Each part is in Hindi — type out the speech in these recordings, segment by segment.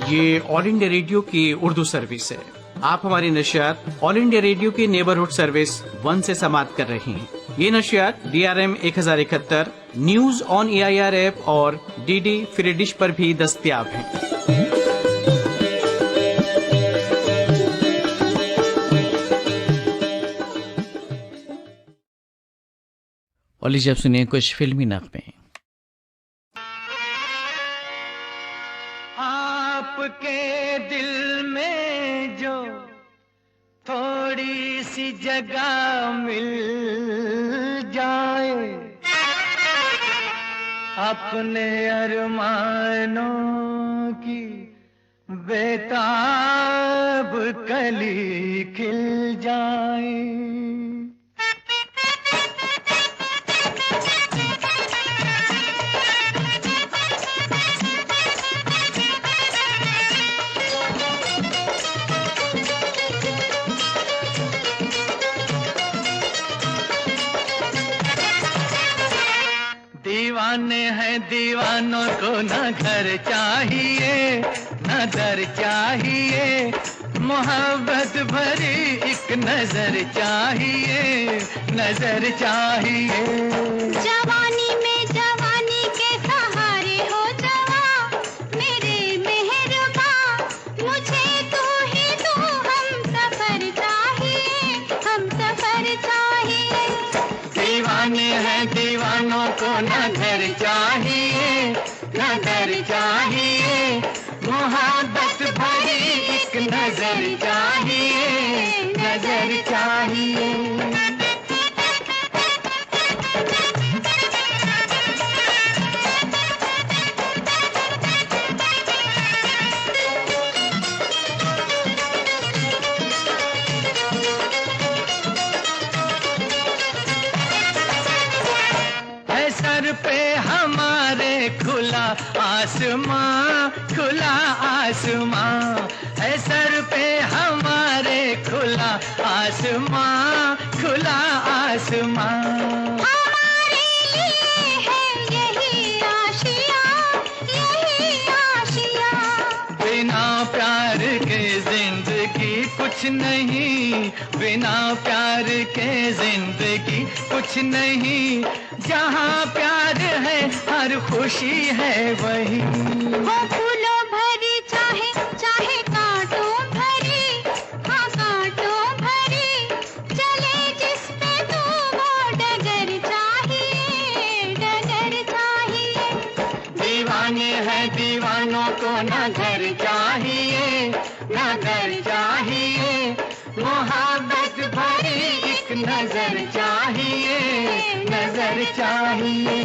ये ऑल इंडिया रेडियो की उर्दू सर्विस है। आप हमारी नशियात ऑल इंडिया रेडियो की नेबरहुड सर्विस 1 से समाप्त कर रही हैं। ये नशियात DRM 1071, news on AIR app और DD फ्री डिश पर भी दस्तयाब हैं। और लीजिए अब सुनिए कुछ फिल्मी नगमे। आपके दिल में जो थोड़ी सी जगह मिल जाए, अपने अरमानों की बेताब कली खिल जाए। दीवाने हैं दीवानों को न घर चाहिए न दर चाहिए, मोहब्बत भरी एक नजर चाहिए, नजर चाहिए। जवानी में जवानी के सहारे हो जवा, मेरे मेहरबा मुझे तू ही तू, हम सफर चाहिए, हम सफर चाहिए। दीवाने हैं दीवानों को न घर चाहिए न दर चाहिए, मोहब्बत भरी एक नजर चाहिए, नजर चाहिए। सर पे हमारे खुला आसमां, खुला आसमां है सर पे हमारे, खुला आसमां, खुला आसमां। हमारे लिए है यही आशिया, यही आशिया। बिना प्यार के जिंदगी कुछ नहीं, बिना प्यार के जिंदगी कुछ नहीं, जहाँ प्यार है हर खुशी है वही। वो फूलों भरी चाहे चाहे कांटों भरी, हाँ कांटों भरी, चले जिस पे तो वो डगर चाहिए, डगर चाहिए। दीवाने हैं दीवानों को न घर चाहिए न घर चाहिए, मोहब्बत भरी एक नजर चाहिए, नजर चाहिए।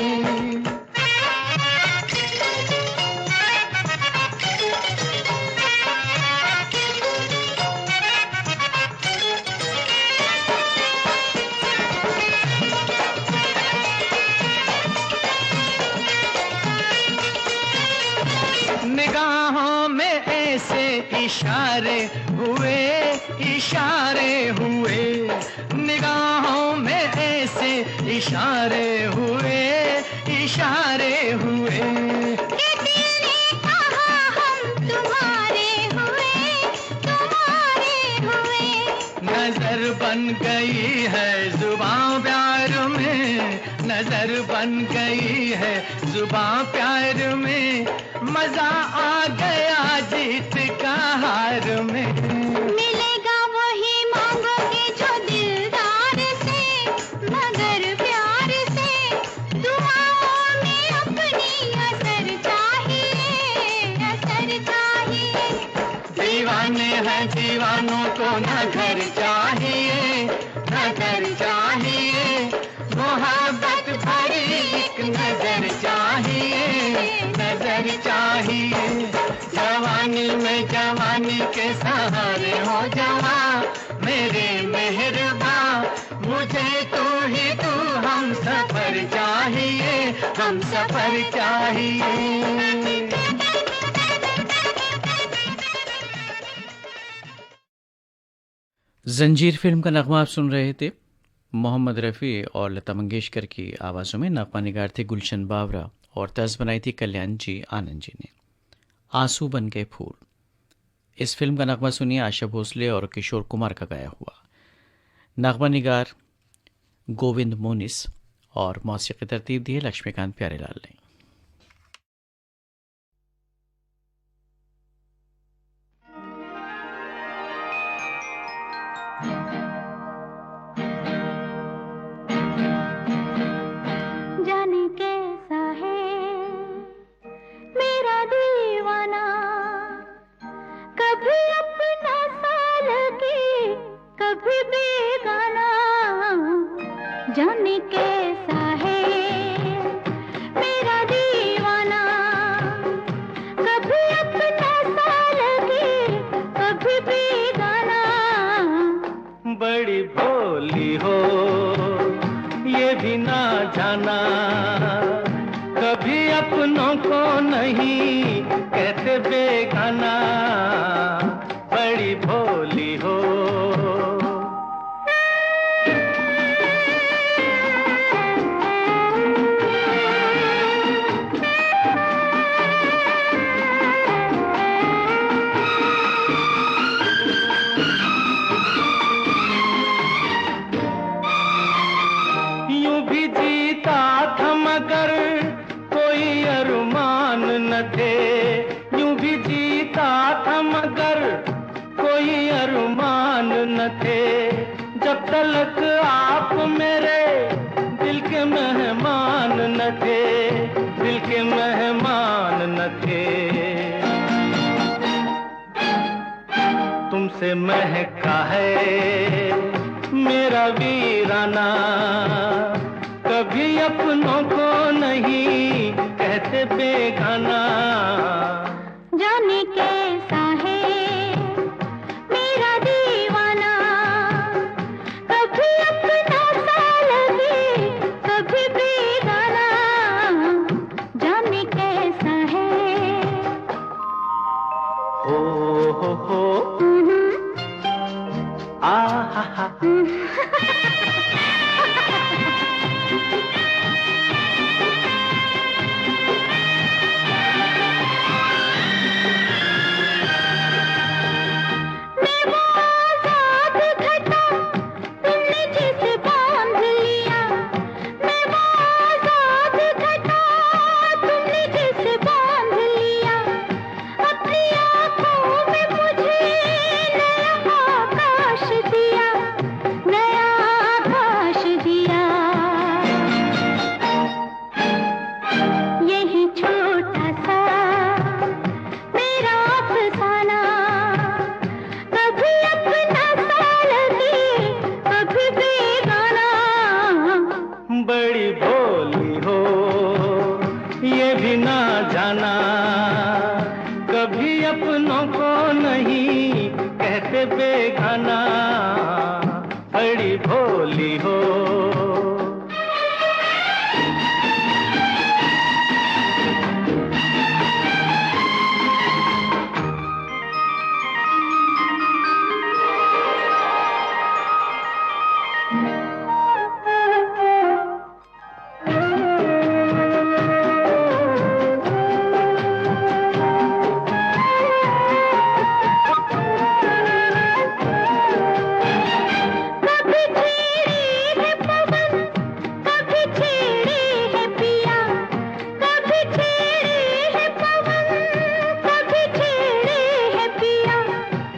निगाहों में ऐसे इशारे हुए, इशारे हुए, निगाहों में ऐसे इशारे हुए, इशारे हुए। कि दिल ने कहा हम तुम्हारे हुए, तुम्हारे हुए। नजर बन गई है जुबां प्यार में, नजर बन गई है जुबां प्यार में, मजा आ गया जीत का हार में। मिलेगा वही मांगोगे जो दिलदार से, मगर प्यार से, दुआओं में अपनी असर चाहिए, असर चाहिए। दीवाने हैं दीवानों को न घर चाहिए न घर चाहिए, मोहब्बत भरी एक नजर चाहिए, नजर चाहिए। जवानी में जवानी के सहारे हो जवा, मेरे मेहरबा मुझे तू ही तू, हम सफर चाहिए, हम सफर चाहिए। जंजीर फिल्म का नगमा आप सुन रहे थे। मोहम्मद रफ़ी और लता मंगेशकर की आवाज़ों में नगमा निगार थे गुलशन बावरा और तर्ज बनाई थी कल्याण जी आनंद जी ने। आंसू बन गए फूल। इस फिल्म का नगमा सुनिए आशा भोसले और किशोर कुमार का गाया हुआ। नगमा निगार गोविंद मोनिस और मौसीकी तरतीब दी है लक्ष्मीकांत प्यारेलाल ने। जाने कैसा है मेरा दीवाना, कभी अपना सा लगे कभी बेगाना। जाने कैसा है मेरा दीवाना, कभी अपना सा लगे कभी बेगाना। बड़ी भोली हो ये भी ना जाना, कभी अपनों को नहीं कहते बेगाना। बड़ी भोली हो। यूं भी जीता था मगर कोई अरमान न थे, यूं भी जीता था मगर कोई अरमान न थे। जब तक आप मेरे दिल के मेहमान न थे, दिल के मेहमान न थे। तुमसे महका है मेरा वीराना, कभी अपनों को नहीं कहते बेगाना। जाने कैसा है मेरा दीवाना, कभी अपना सा लगे कभी बेगाना। जाने कैसा है। हो आ हा हा। बड़ी भोली हो ये भी ना जाना, कभी अपनों को नहीं कहते बेगाना। बड़ी भोली हो।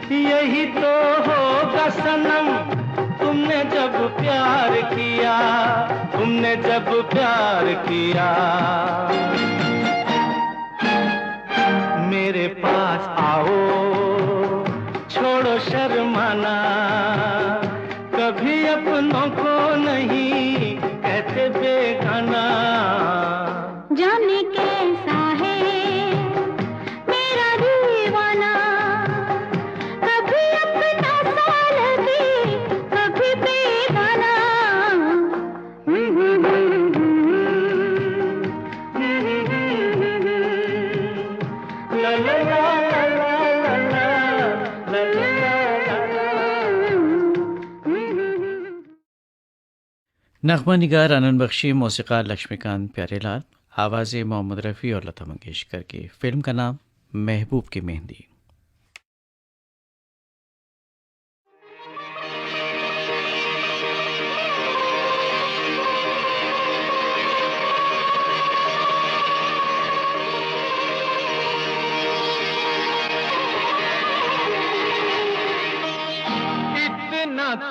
यही तो होगा सनम तुमने जब प्यार किया, तुमने जब प्यार किया। मेरे पास आओ छोड़ो शर्माना, कभी अपनों को नहीं कहते बेगाना। जाने कैसा है मेरा दीवाना, कभी अपना सा लगे कभी बेगाना। ला ला ला ला ला ला ला। नगमा निगार आनंद बख्शी, मौसीक़ार लक्ष्मीकांत प्यारेलाल, आवाज़ें मोहम्मद रफ़ी और लता मंगेशकर की। फिल्म का नाम महबूब की मेहंदी।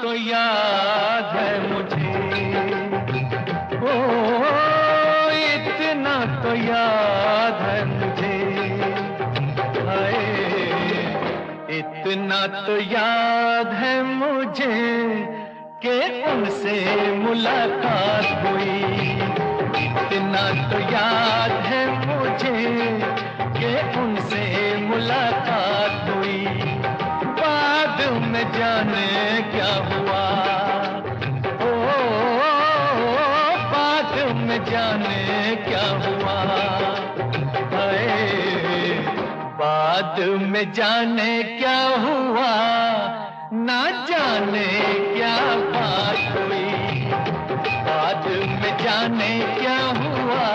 तो याद है मुझे, ओ इतना तो याद है मुझे, हाय इतना तो याद है मुझे कि उनसे मुलाकात हुई। इतना तो याद है मुझे कि उनसे मुलाकात हुई। बाद में जाने क्या हुआ, ओ बाद में जाने क्या हुआ, हाय बाद में जाने क्या हुआ, ना जाने क्या बात हुई। बाद में जाने क्या हुआ,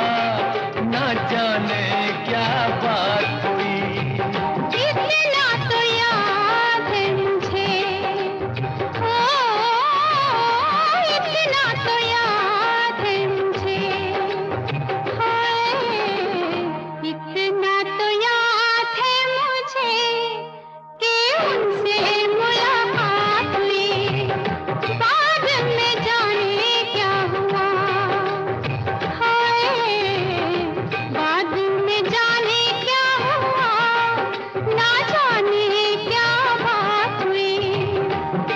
ना जाने क्या बात हुई। इतना तो याद है मुझे, ओ इतना तो याद है मुझे, हाय इतना तो याद है मुझे कि उनसे मुलाकात हुई। बाद में जाने क्या हुआ, हाय बाद में जाने क्या हुआ, ना जाने क्या बात हुई।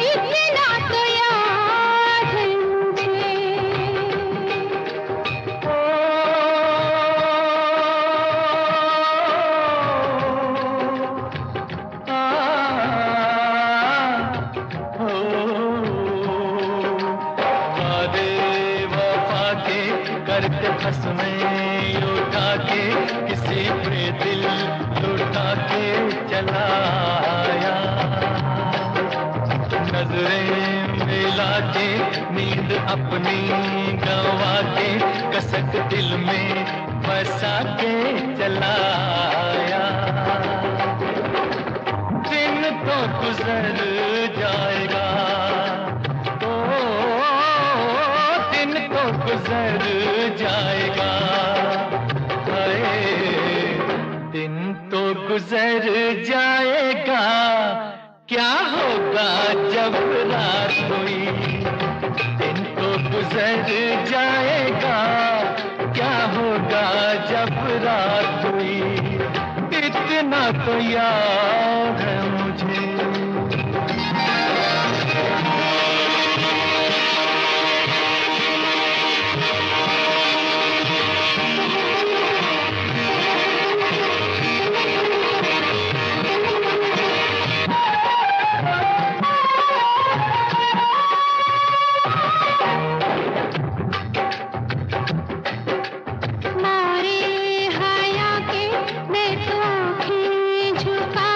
इतना तो याद है मुझे। वादे वफा के करते फंसने उठा के, किसी पे दिल लुटा के चला आया। नजरें मिला के नींद अपनी गंवा के, कसक दिल में बसा के चला आया। दिन तो गुजर जाएगा, ओ दिन तो गुजर जाएगा, हाय दिन तो गुजर जाएगा, क्या होगा जब रात हुई। दिन तो गुजर जाएगा, क्या होगा जब रात हुई। इतना तो याद है मुझे। मारे हया के मैं तो आँखें झुका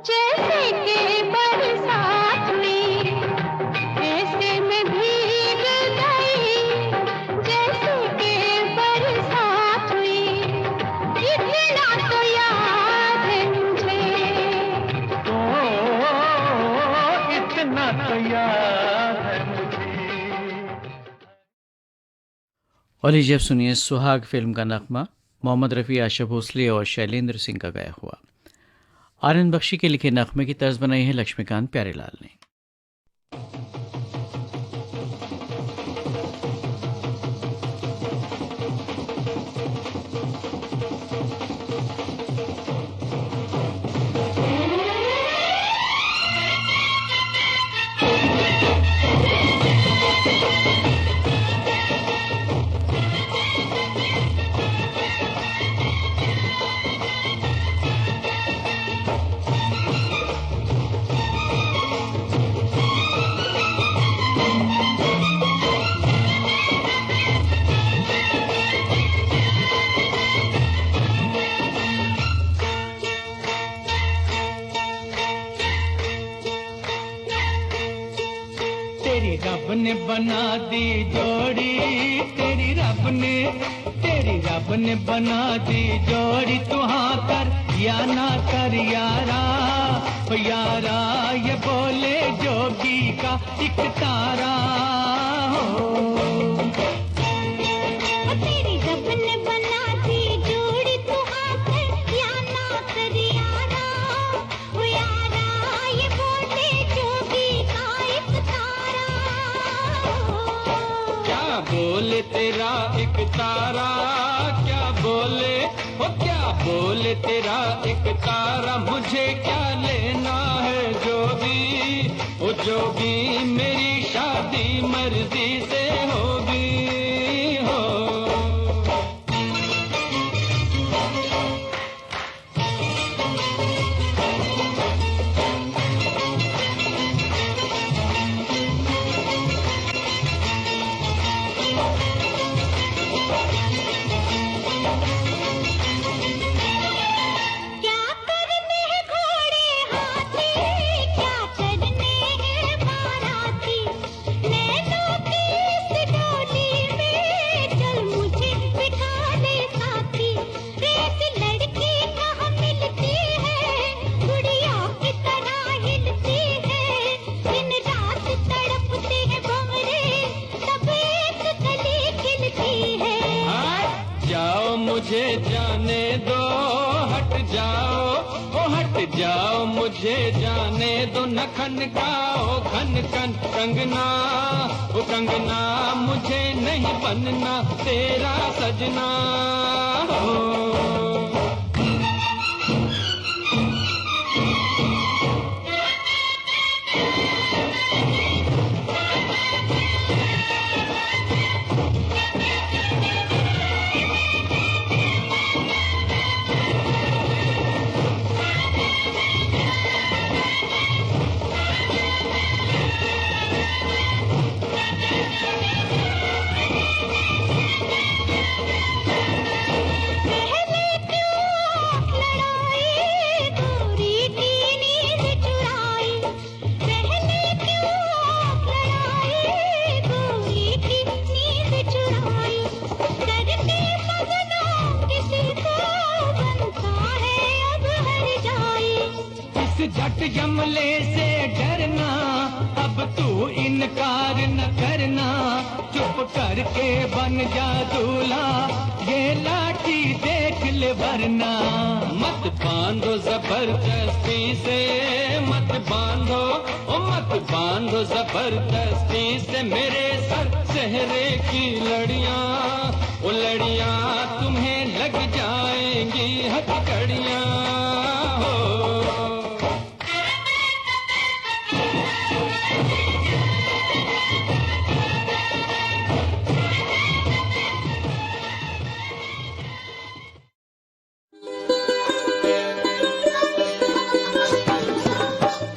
जैसे कि बरसात हुई ऐसे में भीग गई, जैसे कि बरसात हुई इतना तो याद है मुझे। इतना तो याद है मुझे। और लीजिए अब सुनिए सुहाग फिल्म का नगमा मोहम्मद रफ़ी, आशा भोसले और शैलेंद्र सिंह का गाया हुआ। आनंद बख्शी के लिखे नगमे की तर्ज बनाई है लक्ष्मीकांत प्यारेलाल ने। तेरी रब ने बना दी जोड़ी, तेरी रब ने बना दी जोड़ी। तू हाँ कर या ना कर यारा, ओ यारा ये बोले जोगी का एक तारा हो। तेरी रब ने बना दी जोड़ी, तू हाँ कर या ना कर यारा, ओ यारा ये बोले जोगी का एक तारा। क्या बोले तेरा एक तारा, क्या बोले ओ क्या बोले तेरा एक तारा। मुझे क्या लेना है जोगी, ओ जोगी मेरी शादी मर्जी से होगी हो। क्या करने हैं घोड़े हाथी, क्या करने हैं बाराती, नैनों की इस डोली में चल मुझे बिठा दे साथी। एक लड़की कहाँ मिलती है, गुड़िया की तरह हिलती है, दिन रात तड़पते हैं भंवरे, तब एक कली खिलती है। जाओ मुझे जाने दो, हट जाओ ओ हट जाओ मुझे जाने दो। न खनकाओ खन खन कंगना, ओ कंगना मुझे नहीं बनना तेरा सजना हो। पहले क्यों लड़ाई, दूरी की नींद चुराई, पहले क्यों लड़ाई, दूरी की नींद चुराई, करके मगनों किसी को बनता है अब हर जाई। इस झट जमले से डरना, अब तू इनकार न करना, चुप करके बन जा दूल्हा, ये लाठी देख ले वरना। मत बांधो जबरदस्ती से, मत बांधो ओ मत बांधो जबरदस्ती से मेरे सर चेहरे की लड़ियां, ओ लड़ियां तुम्हें लग जाएंगी हथकड़ियां हो।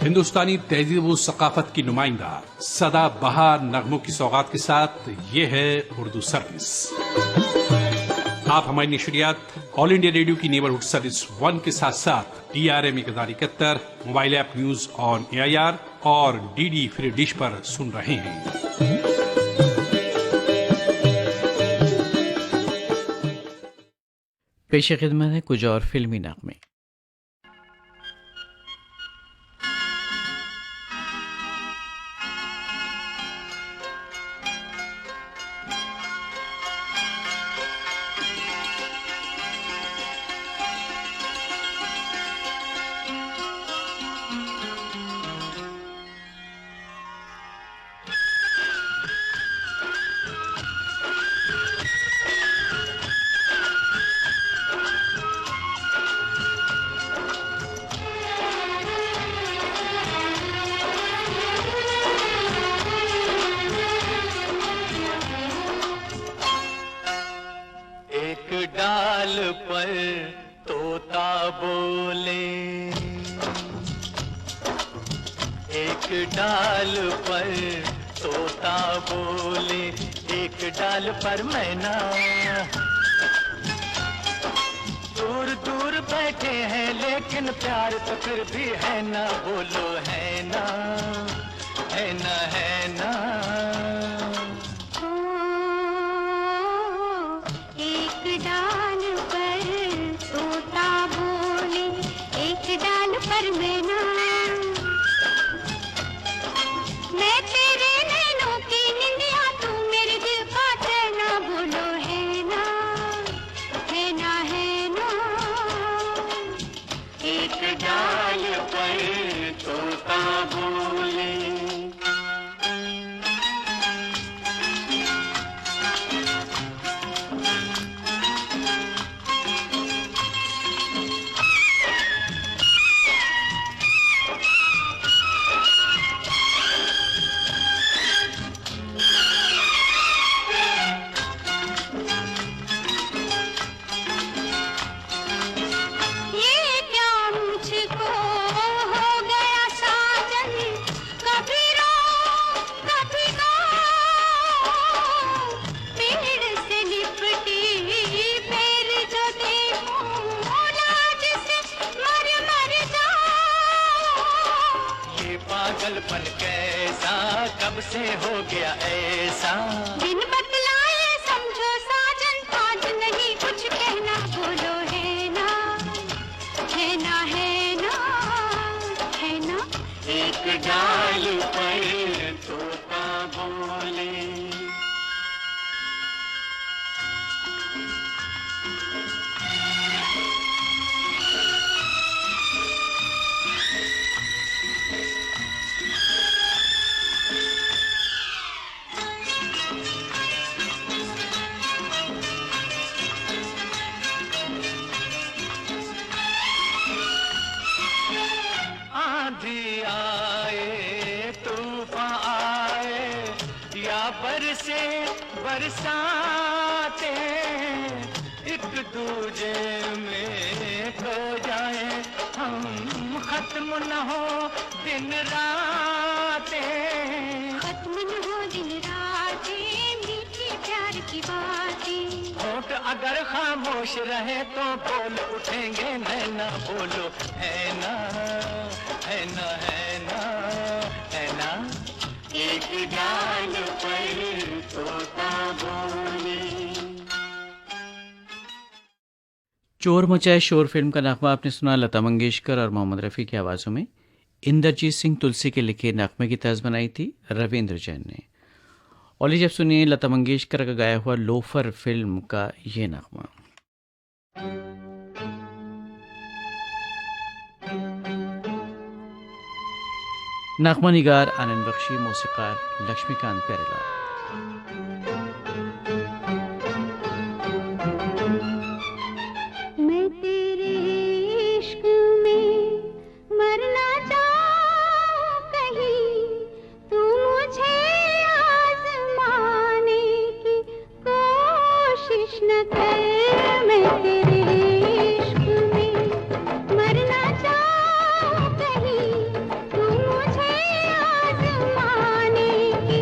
हिंदुस्तानी तहजीब व सकाफत की नुमाइंदा सदा बहार नगमों की सौगात के साथ ये है उर्दू सर्विस। आप हमारी नशरियात ऑल इंडिया रेडियो की नेबरहुड सर्विस 1 के साथ साथ DRM 1071 mobile app news on AIR और DD फ्री डिश पर सुन रहे हैं। पेश खिदमत है कुछ और फिल्मी नगमे। डाल पर तोता बोले, एक डाल पर तोता बोले, एक डाल पर मैना। दूर दूर बैठे हैं लेकिन प्यार तो फिर भी है ना, बोलो है ना, है ना, है ना। डाल पर तोता बोले, एक डाल पर मैना। मैं तेरे नैनों की निंदिया, तू मेरे दिल का चैना, बोलो है ना, है ना, है ना। एक डाल पर तोता बोले। पागलपन कैसा कब से हो गया ऐसा, बिन बतलाए समझो साजन, आज नहीं कुछ कहना, बोलो है ना, है ना, है ना, है ना। एक डाल पर तोता बोले। आंधी आए तूफान आए या बरसे बरसाते, एक दूजे में खो जाए हम, खत्म न हो दिन रातें, खत्म न हो दिन रातें, मीठी प्यार की बातें। होठ अगर खामोश रहे तो बोल उठेंगे नैना, बोलो है ना, है ना, है ना, है ना। एक डाल पर तोता बोले। चोर मचाए शोर फिल्म का नगमा आपने सुना लता मंगेशकर और मोहम्मद रफ़ी की आवाज़ों में। इंद्रजीत सिंह तुलसी के लिखे नगमे की तर्ज बनाई थी रविंद्र जैन ने। और जब सुनिए लता मंगेशकर का गाया हुआ लोफर फिल्म का ये नगमा। नगमा निगार आनंद बख्शी, मौसीकार लक्ष्मीकांत प्यारेलाल। मैं तेरे इश्क में मरना चाहूं कहीं, तू मुझे आज़माने की कोशिश न कर। मैं तेरे इश्क में मरना चाहूं कहीं, तू मुझे आज़माने की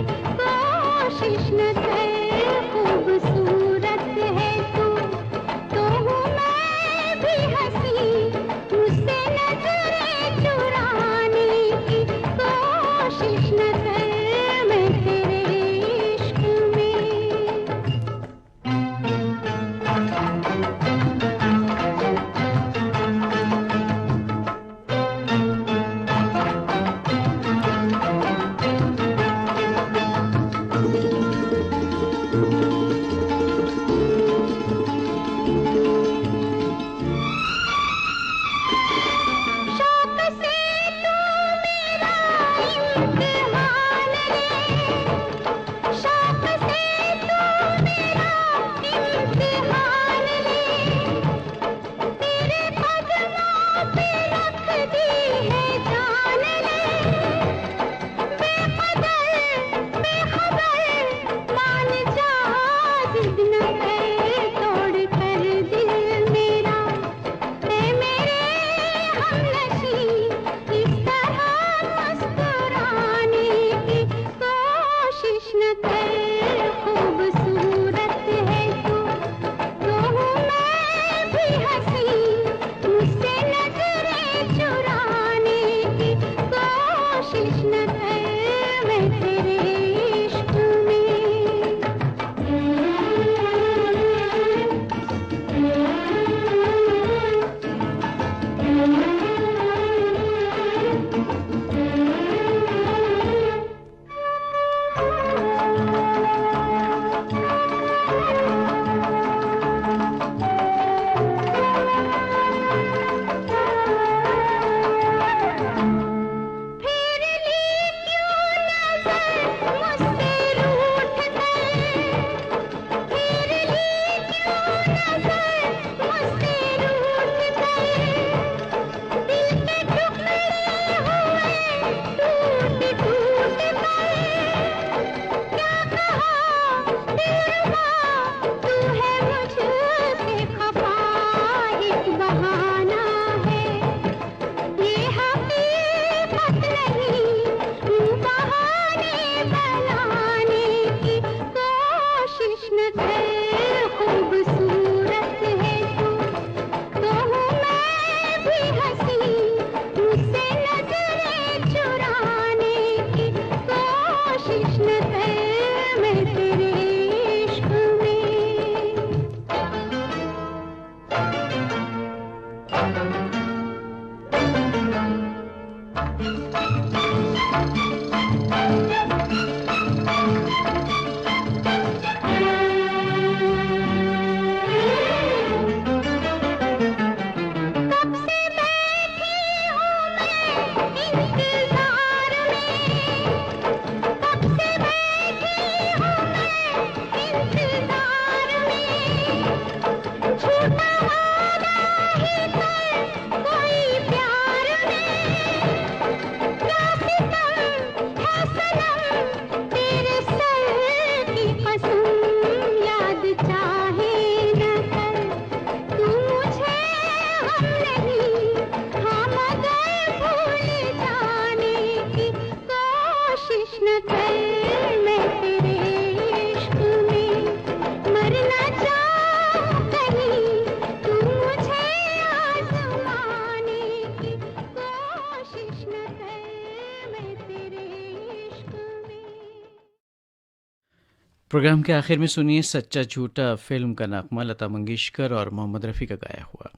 प्रोग्राम के आखिर में सुनिए सच्चा झूठा फिल्म का नगमा लता मंगेशकर और मोहम्मद रफ़ी का गाया हुआ।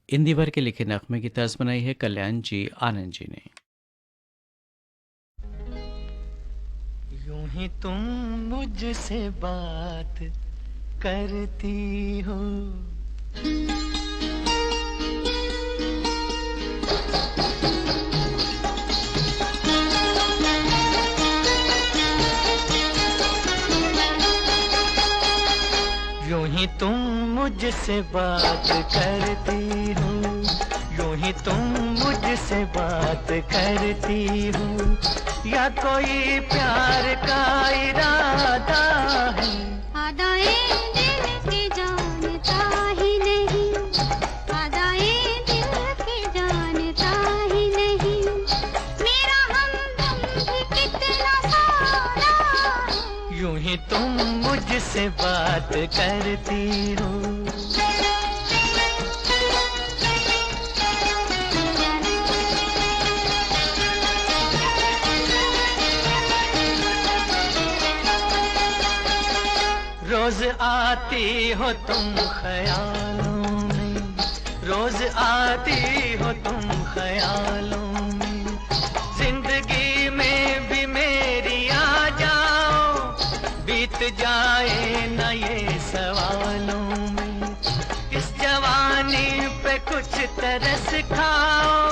हिंदी भर के लिखे नगमे की तर्ज बनाई है कल्याण जी आनंद जी ने। यूं ही तुम मुझसे बात करती हो, यूं ही तुम मुझसे बात करती हो, यूं ही तुम मुझसे बात करती हो, या कोई प्यार का इरादा है। आदाए दिल के जानता ही नहीं, आदाए दिल के जानता ही नहीं, मेरा हमदम भी कितना सारा है। यूं ही तुम मुझसे बात करती हो। रोज आती हो तुम ख्यालों में, रोज आती हो तुम ख्यालों में, जिंदगी में भी मेरी आ जाओ, बीत जाए न ये सवालों में, इस जवानी पे कुछ तरस खाओ।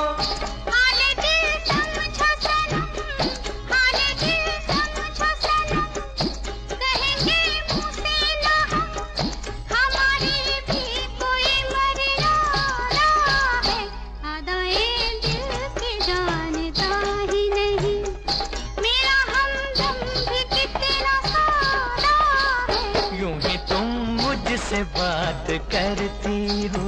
से बात करती हो।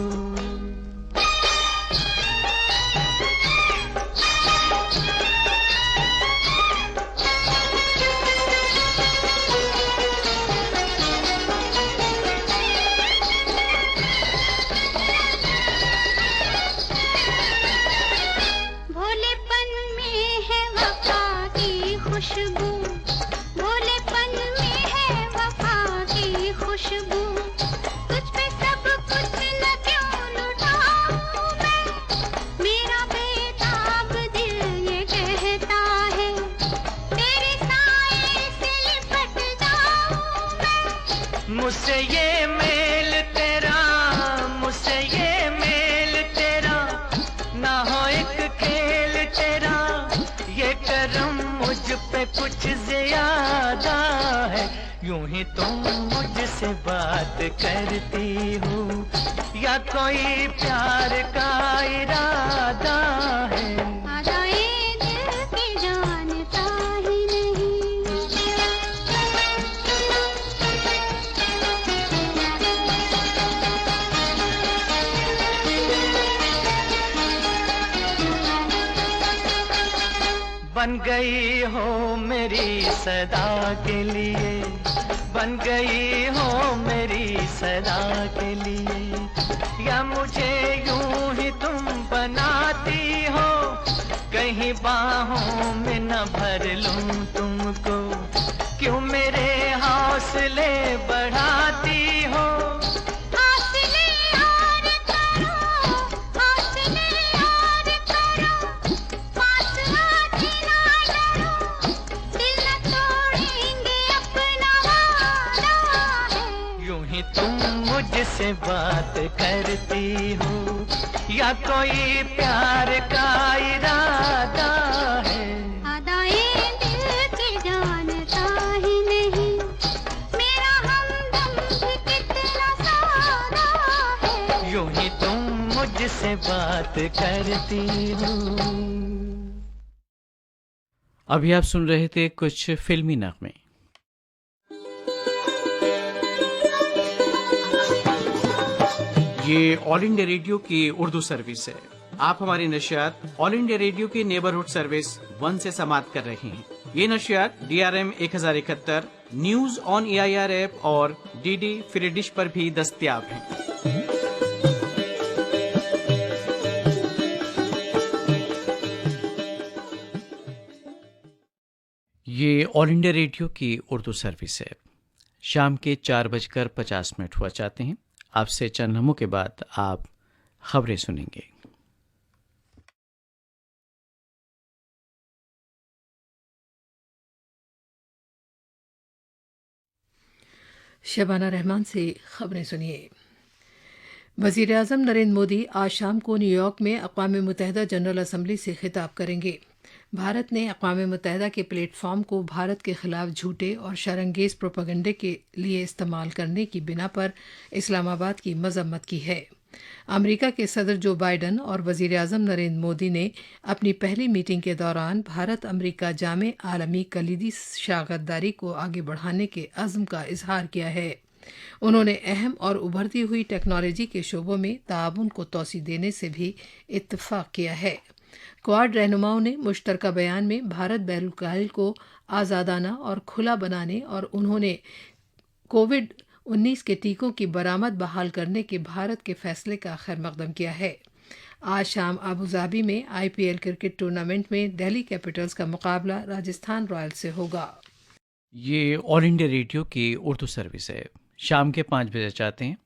भोलेपन में है वफा की खुशबू, भोलेपन में है वफा की खुशबू, मुझसे ये मेल तेरा, मुझसे ये मेल तेरा, ना हो एक खेल तेरा, ये करम मुझ पे कुछ ज्यादा है। यूं ही तुम मुझसे बात करती हो, या कोई प्यार का इरादा है। बन गई हो मेरी सदा के लिए, बन गई हो मेरी सदा के लिए, या मुझे यूं ही तुम बनाती हो, कहीं बाहों में न भर लूं तुमको, क्यों मेरे हौसले बढ़ाती हो। हौसले और करो, हौसले और करो, पास मुझसे बात करती हो, या कोई प्यार का इरादा है। अदाएं दिल की जानता ही नहीं, मेरा हमदम भी कितना सादा है। यूं ही तुम मुझसे बात करती हो। अभी आप सुन रहे थे कुछ फिल्मी नगमे। ये ऑल इंडिया रेडियो की उर्दू सर्विस है। आप हमारी नशियात ऑल इंडिया रेडियो की नेबरहुड सर्विस 1 से समाप्त कर रहे हैं। ये नशियात DRM 1071 news on AIR app और DD फ्री डिश पर भी दस्तयाब हैं। ये ऑल इंडिया रेडियो की उर्दू सर्विस है। शाम के 4:50 हुआ चाहते हैं। आपसे चंद लम्हों के बाद आप खबरें सुनेंगे। शबाना रहमान से खबरें सुनिए। वज़ीर आज़म नरेंद्र मोदी आज शाम को न्यूयॉर्क में अक़वाम मुत्तहिदा जनरल असम्बली से खिताब करेंगे। भारत ने अक़वाम मुत्तहिदा के प्लेटफॉर्म को भारत के खिलाफ झूठे और शरंगेज़ प्रोपेगेंडे के लिए इस्तेमाल करने की बिना पर इस्लामाबाद की मज़म्मत की है। अमेरिका के सदर जो बाइडन और वज़ीर आज़म नरेंद्र मोदी ने अपनी पहली मीटिंग के दौरान भारत अमेरिका जामे आलमी कलीदी शागरदारी को आगे बढ़ाने के अज़्म का इजहार किया है। उन्होंने अहम और उभरती हुई टेक्नोलॉजी के शोबों में ताउन को तोसी देने से भी इत्तफ़ाक़ किया है। क्वाड रहनुमाओं ने मुश्तरका बयान में भारत बैरुल को आज़ादाना और खुला बनाने और उन्होंने कोविड-19 के टीकों की बरामद बहाल करने के भारत के फैसले का खैर मकदम किया है। आज शाम अबू धाबी में IPL क्रिकेट टूर्नामेंट में दिल्ली कैपिटल्स का मुकाबला राजस्थान रॉयल्स से होगा। ये ऑल इंडिया रेडियो की उर्दू सर्विस है। शाम के 5 बजे चाहते हैं।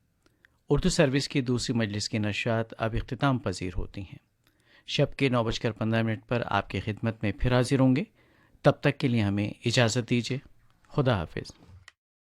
उर्दू सर्विस की दूसरी मजलिस की नशात अब इख्तिताम पजीर होती हैं। शब के 9:15 पर आपकी खिदमत में फिर हाजिर होंगे। तब तक के लिए हमें इजाज़त दीजिए। खुदा हाफिज़।